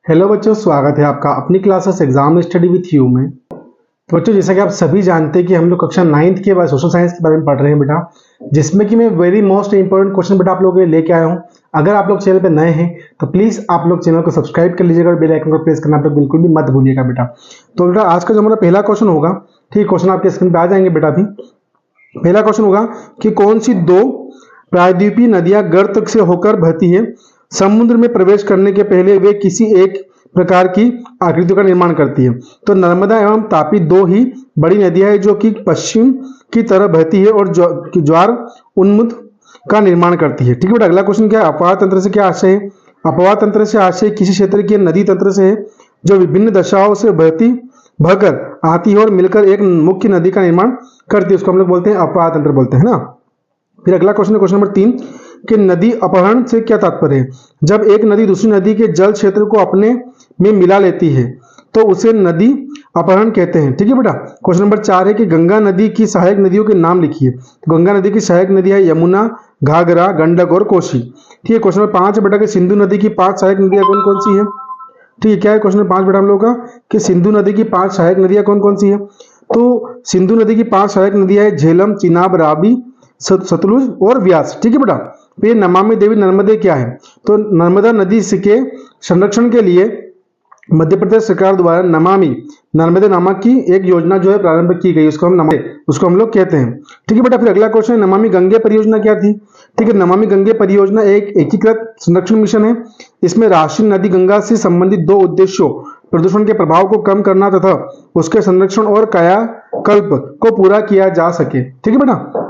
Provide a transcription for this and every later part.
Hello बच्चों, स्वागत है आपका अपनी classes exam study with you में। तो बच्चों, जैसा कि आप सभी जानते हैं कि हम लोग कक्षा 9th के बाद सोशल साइंस के बारे में पढ़ रहे हैं बेटा, जिसमें कि मैं वेरी मोस्ट इंपॉर्टेंट क्वेश्चन बेटा आप लोगों के लिए लेके आया हूं। अगर आप लोग चैनल पे नए हैं तो प्लीज़ आप लोग चैनल को सब्सक्राइब कर लीजिएगा और बेल आइकन को प्रेस करना आप लोग बिल्कुल भी मत भूलिएगा बेटा। तो बेटा आज का जो हमारा पहला क्वेश्चन होगा, ठीक, क्वेश्चन आपके स्क्रीन पर आ जाएंगे बेटा। अभी पहला क्वेश्चन होगा कि कौन सी दो प्रायद्वीपीय नदियां गर्त से होकर बहती है, समुद्र में प्रवेश करने के पहले वे किसी एक प्रकार की आकृतियों का निर्माण करती है। तो नर्मदा एवं तापी दो ही बड़ी नदियां हैं जो कि पश्चिम की तरफ बहती है और ज्वार उन्मुख का निर्माण करती है। ठीक है बेटा, अगला क्वेश्चन क्या है, अपवाह तंत्र से क्या आशय है। अपवाह तंत्र से आशय किसी क्षेत्र के नदी तंत्र से है जो विभिन्न दशाओं से बहकर आती है और मिलकर एक मुख्य नदी का निर्माण करती है, उसको हम लोग बोलते हैं अपवाह तंत्र बोलते हैं ना। फिर अगला क्वेश्चन है क्वेश्चन नंबर 3 कि नदी अपहरण से क्या तात्पर्य है। जब एक नदी दूसरी नदी के जल क्षेत्र को अपने में मिला लेती है तो उसे नदी अपहरण कहते हैं। ठीक है बेटा, क्वेश्चन नंबर 4 है कि गंगा नदी की सहायक नदियों के नाम लिखिए। तो गंगा नदी की सहायक नदी है यमुना, घाघरा, गंडक और कोसी। ठीक है, क्वेश्चन नंबर 5 बेटा कि सिंधु नदी की 5 सहायक नदियां कौन कौन सी है। ठीक है, क्या है क्वेश्चन नंबर 5 बेटा हम लोग का कि सिंधु नदी की 5 सहायक नदियां कौन कौन सी है। तो सिंधु नदी की 5 सहायक नदियां है झेलम, चिनाब, रावी, सतलुज और व्यास। ठीक है बेटा, फिर नमामि देवी नर्मदे क्या है। तो नर्मदा नदी के संरक्षण के लिए मध्य प्रदेश सरकार द्वारा नमामि नर्मदे नामक की एक योजना जो है प्रारंभ की गई, उसको हम लोग कहते हैं। ठीक है बेटा, फिर अगला क्वेश्चन है नमामि गंगे परियोजना क्या थी। ठीक है, नमामि गंगे परियोजना एक एकीकृत संरक्षण मिशन है। इसमें राष्ट्रीय नदी गंगा से संबंधित 2 उद्देश्यों, प्रदूषण के प्रभाव को कम करना तथा उसके संरक्षण और कायाकल्प को पूरा किया जा सके। ठीक है बेटा,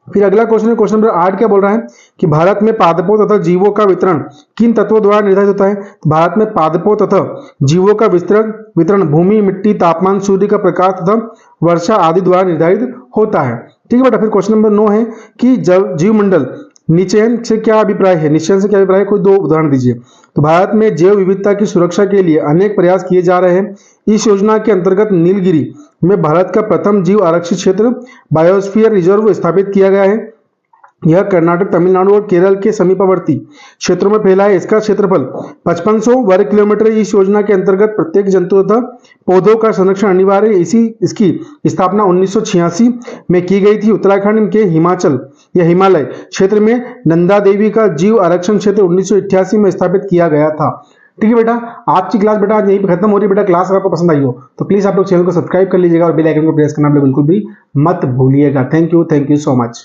फिर अगला क्वेश्चन है क्वेश्चन नंबर 8 क्या बोल रहा है कि भारत में पादपों तथा जीवों का वितरण किन तत्वों द्वारा निर्धारित होता है। तो भारत में पादपों तथा जीवों का वितरण भूमि, मिट्टी, तापमान, सूर्य का प्रकाश तथा वर्षा आदि द्वारा निर्धारित होता है। ठीक है बेटा, फिर क्वेश्चन नंबर 9 है कि जीवमंडल निचयन से क्या अभिप्राय है। निश्चयन से क्या अभिप्राय है, कोई 2 उदाहरण दीजिए। तो भारत में जैव विविधता की सुरक्षा के लिए अनेक प्रयास किए जा रहे हैं। इस योजना के अंतर्गत नीलगिरी में भारत का प्रथम जीव आरक्षित क्षेत्र बायोस्फीयर रिजर्व स्थापित किया गया है। यह कर्नाटक, तमिलनाडु और केरल के समीपवर्ती क्षेत्रों में फैला है। इसका क्षेत्रफल 5500 वर्ग किलोमीटर। इस योजना के अंतर्गत प्रत्येक जंतु तथा पौधों का संरक्षण अनिवार्य है। इसकी स्थापना 1986 में की गई थी। उत्तराखंड के हिमालय क्षेत्र में नंदा देवी का जीव आरक्षण क्षेत्र 1988 में स्थापित किया गया था। ठीक है बेटा, आज की क्लास बेटा आज यहीं पे खत्म हो रही है। बेटा क्लास अगर आपको पसंद आई हो तो प्लीज आप लोग चैनल को सब्सक्राइब कर लीजिएगा और बेल आइकन को प्रेस करना बिल्कुल भी मत भूलिएगा। Thank you so much.